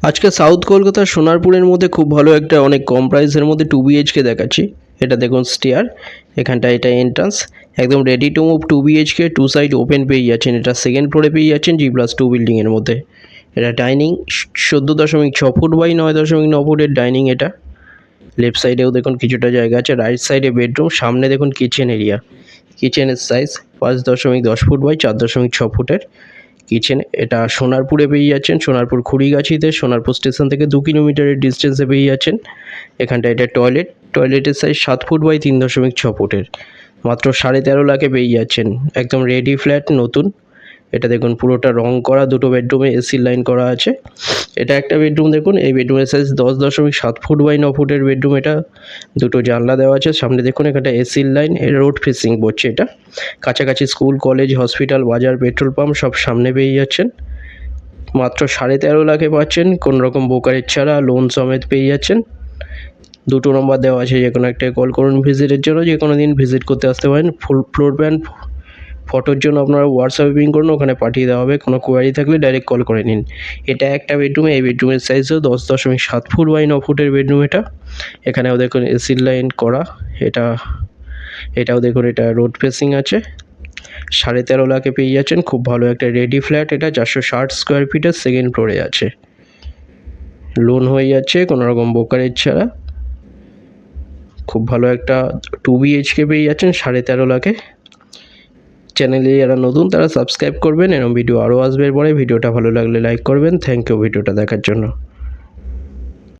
আজকে সাউথ কলকাতার সোনারপুরের মধ্যে খুব ভালো একটা অনেক কম প্রাইসের মধ্যে 2 BHK দেখাচ্ছি। এটা দেখুন স্টেয়ার, এখানটা এটা এন্ট্রান্স, একদম ready to move 2 BHK, 2 side open পেয়ে যাচ্ছেন। এটা সেকেন্ড ফ্লোরে পেয়ে যাচ্ছেন G+2 বিল্ডিংয়ের মধ্যে। এটা ডাইনিং 14.6 ফুট বাই 9.9 ফুটের ডাইনিং। এটা লেফট সাইডেও দেখুন কিছুটা জায়গা আছে, রাইট সাইডে বেডরুম, সামনে দেখুন কিচেন এরিয়া। কিচেনের সাইজ 5.10 ফুট বাই 4.6 ফুটের কিচেন। এটা সোনারপুরে পেয়ে যাচ্ছেন, সোনারপুর খুড়িগাছিতে, সোনারপুর স্টেশন থেকে 2 কিলোমিটারের ডিস্টেন্সে পেয়ে যাচ্ছেন। এখানটা এটা টয়লেটের সাইজ 7 ফুট বাই 3.6 ফুটের, মাত্র 13.5 লাখে পেয়ে যাচ্ছেন। একদম রেডি ফ্ল্যাট, নতুন। এটা দেখুন পুরোটা রং করা, দুটো বেডরুমে এসি লাইন করা আছে। এটা একটা বেডরুম দেখুন, এই বেডরুমের সাইজ 10.7 ফুট বাই 9 ফুটের বেডরুম। এটা দুটো জানলা দেওয়া আছে, সামনে দেখুন এখানটা এসির লাইন, রোড ফেসিং পড়ছে। এটা কাছাকাছি স্কুল, কলেজ, হসপিটাল, বাজার, পেট্রোল পাম্প সব সামনে পেয়ে যাচ্ছেন। মাত্র 13.5 লাখে পাচ্ছেন, কোনোরকম ব্রোকারেজ ছাড়া, লোন সমেত পেয়ে যাচ্ছেন। দুটো নম্বর দেওয়া আছে, যে কোনো একটাই কল করুন ভিজিটের জন্য। যে কোনো দিন ভিজিট করতে আসতে পারেন। ফুল ফ্লোর প্ল্যান ফটোর জন্য আপনারা হোয়াটসঅ্যাপে পিং করুন, ওখানে পাঠিয়ে দেওয়া হবে। কোনো কোয়ারি থাকলে ডাইরেক্ট কল করে নিন। এটা একটা বেডরুম, এই বেডরুমের সাইজও 10.7 ফুট বাই 9 ফুটের বেডরুম। এখানেও দেখুন এসির লাইন করা। এটাও দেখুন, এটা রোড ফেসিং আছে। 13.5 লাখে পেয়ে যাচ্ছেন, খুব ভালো একটা রেডি ফ্ল্যাট। এটা 460 স্কোয়ার ফিটের সেকেন্ড ফ্লোরে আছে, লোন হয়ে যাচ্ছে কোনো রকম ব্রোকারেজ ছাড়া। খুব ভালো একটা 2 BHK পেয়ে যাচ্ছেন 13.5 লাখে। চ্যানেলে যারা নতুন তারা সাবস্ক্রাইব করবেন, এরকম ভিডিও আরও আসবে পরে। ভিডিওটা ভালো লাগলে লাইক করবেন। থ্যাংক ইউ ভিডিওটা দেখার জন্য।